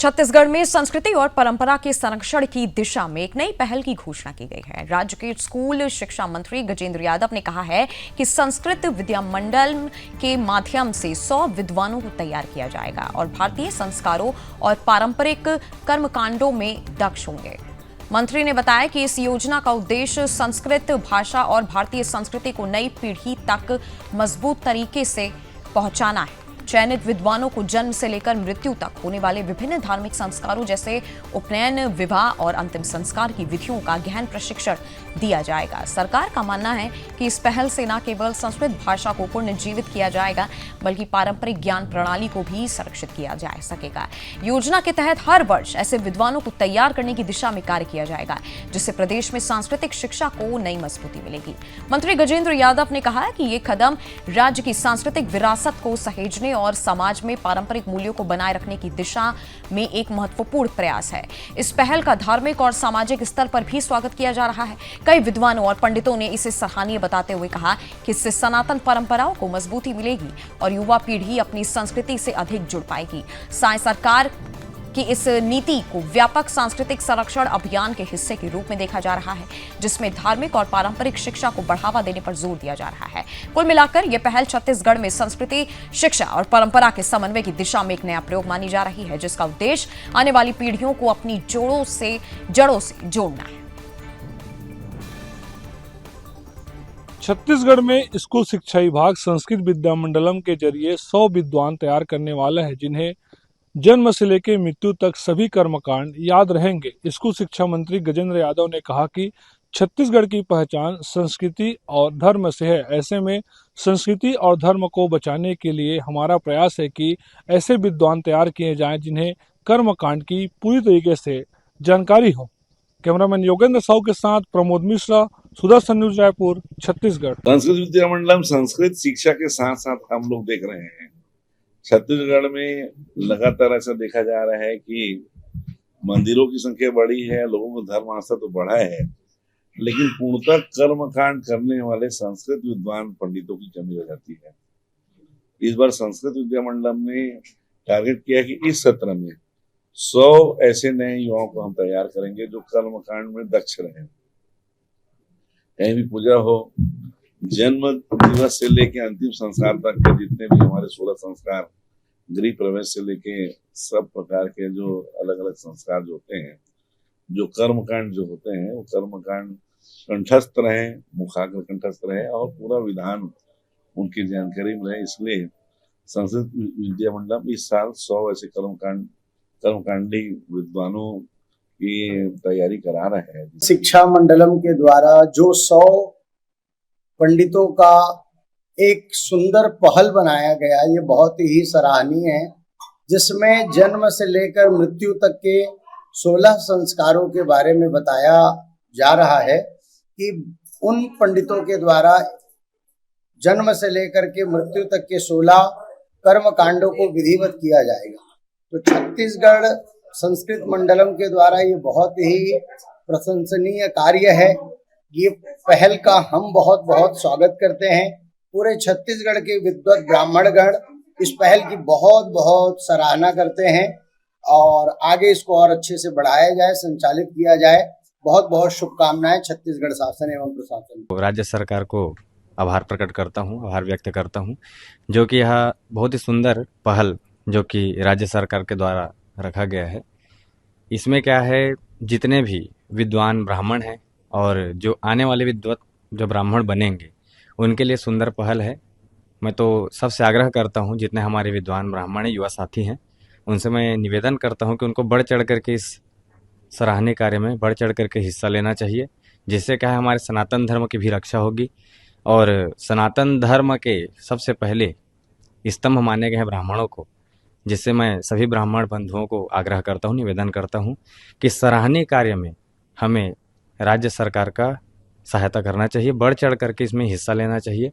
छत्तीसगढ़ में संस्कृति और परंपरा के संरक्षण की दिशा में एक नई पहल की घोषणा की गई है। राज्य के स्कूल शिक्षा मंत्री गजेंद्र यादव ने कहा है कि संस्कृत विद्या मंडल के माध्यम से 100 विद्वानों को तैयार किया जाएगा और भारतीय संस्कारों और पारंपरिक कर्मकांडों में दक्ष होंगे। मंत्री ने बताया कि इस योजना का उद्देश्य संस्कृत भाषा और भारतीय संस्कृति को नई पीढ़ी तक मजबूत तरीके से पहुंचाना है। चयनित विद्वानों को जन्म से लेकर मृत्यु तक होने वाले विभिन्न धार्मिक संस्कारों जैसे उपनयन, विवाह और अंतिम संस्कार की विधियों का गहन प्रशिक्षण दिया जाएगा। सरकार का मानना है कि इस पहल से न केवल संस्कृत भाषा को पुनर्जीवित किया जाएगा बल्कि पारंपरिक ज्ञान प्रणाली को भी संरक्षित किया जा सकेगा। योजना के तहत हर वर्ष ऐसे विद्वानों को तैयार करने की दिशा में कार्य किया जाएगा, जिससे प्रदेश में सांस्कृतिक शिक्षा को नई मजबूती मिलेगी। मंत्री गजेंद्र यादव ने कहा कि ये कदम राज्य की सांस्कृतिक विरासत को सहेजने और समाज में पारंपरिक मूल्यों को बनाए रखने की दिशा में एक महत्वपूर्ण प्रयास है। इस पहल का धार्मिक और सामाजिक स्तर पर भी स्वागत किया जा रहा है। कई विद्वानों और पंडितों ने इसे सराहनीय बताते हुए कहा कि इससे सनातन परंपराओं को मजबूती मिलेगी और युवा पीढ़ी अपनी संस्कृति से अधिक जुड़ पाएगी। साथ सरकार की इस नीति को व्यापक सांस्कृतिक संरक्षण अभियान के हिस्से के रूप में देखा जा रहा है, जिसमें धार्मिक और पारंपरिक शिक्षा को बढ़ावा देने पर जोर दिया जा रहा है। कुल मिलाकर यह पहल छत्तीसगढ़ में संस्कृति, शिक्षा और परंपरा के समन्वय की दिशा में एक नया प्रयोग मानी जा रही है, जिसका उद्देश्य आने वाली पीढ़ियों को अपनी जड़ों से जोड़ना है। छत्तीसगढ़ में स्कूल शिक्षा विभाग संस्कृत विद्या मंडलम के जरिए 100 विद्वान तैयार करने वाला है, जिन्हें जन्म से लेकर मृत्यु तक सभी कर्मकांड याद रहेंगे। स्कूल शिक्षा मंत्री गजेंद्र यादव ने कहा कि छत्तीसगढ़ की पहचान संस्कृति और धर्म से है। ऐसे में संस्कृति और धर्म को बचाने के लिए हमारा प्रयास है कि ऐसे विद्वान तैयार किए जाएं जिन्हें कर्मकांड की पूरी तरीके से जानकारी हो। कैमरामैन योगेंद्र साहू के साथ प्रमोद मिश्रा, सुदर्शन न्यूज, रायपुर, छत्तीसगढ़। संस्कृत विद्या मंडलम संस्कृत शिक्षा के साथ साथ हम लोग देख रहे हैं छत्तीसगढ़ में लगातार ऐसा देखा जा रहा है कि मंदिरों की संख्या बढ़ी है, लोगों को धर्म आस्था तो बढ़ा है, लेकिन पूर्णतः कर्मकांड करने वाले संस्कृत विद्वान पंडितों की कमी हो जाती है। इस बार संस्कृत विद्या मंडलम ने टारगेट किया कि इस सत्र में 100 ऐसे नए युवाओं को हम तैयार करेंगे जो कर्मकांड में दक्ष रहे। कहीं भी पूजा हो, जन्म दिवस से लेके अंतिम संस्कार तक के जितने भी हमारे 16 संस्कार, गृह प्रवेश से लेके सब प्रकार के जो अलग अलग संस्कार जो होते हैं, जो कर्मकांड जो होते हैं, वो कर्मकांड कंठस्थ रहे, मुखाग्र कंठस्थ रहे और पूरा विधान उनकी जानकारी में रहे। इसलिए संस्कृत विद्या मंडलम इस साल 100 ऐसे कर्मकांडी विद्वानों की तैयारी करा रहे हैं। शिक्षा मंडलम के द्वारा जो 100 पंडितों का एक सुंदर पहल बनाया गया, ये बहुत ही सराहनीय है, जिसमें जन्म से लेकर मृत्यु तक के 16 संस्कारों के बारे में बताया जा रहा है कि उन पंडितों के द्वारा जन्म से लेकर के मृत्यु तक के 16 कर्म कांडों को विधिवत किया जाएगा। तो छत्तीसगढ़ संस्कृत मंडलम के द्वारा ये बहुत ही प्रशंसनीय कार्य है। ये पहल का हम बहुत बहुत स्वागत करते हैं। पूरे छत्तीसगढ़ के विद्वत ब्राह्मणगण इस पहल की बहुत बहुत सराहना करते हैं और आगे इसको और अच्छे से बढ़ाया जाए, संचालित किया जाए। बहुत बहुत शुभकामनाएं छत्तीसगढ़ शासन एवं प्रशासन को। राज्य सरकार को आभार प्रकट करता हूं, आभार व्यक्त करता हूं, जो कि यह बहुत ही सुंदर पहल जो कि राज्य सरकार के द्वारा रखा गया है। इसमें क्या है, जितने भी विद्वान ब्राह्मण हैं और जो आने वाले विद्वत जो ब्राह्मण बनेंगे उनके लिए सुंदर पहल है। मैं तो सबसे आग्रह करता हूं, जितने हमारे विद्वान ब्राह्मण युवा साथी हैं, उनसे मैं निवेदन करता हूं कि उनको बढ़ चढ़ करके इस सराहनीय कार्य में बढ़ चढ़ करके हिस्सा लेना चाहिए, जिससे क्या है हमारे सनातन धर्म की भी रक्षा होगी। और सनातन धर्म के सबसे पहले स्तंभ माने गए हैं ब्राह्मणों को, जिससे मैं सभी ब्राह्मण बंधुओं को आग्रह करता हूं, निवेदन करता हूं कि सराहनीय कार्य में हमें राज्य सरकार का सहायता करना चाहिए, बढ़ चढ़ करके इसमें हिस्सा लेना चाहिए।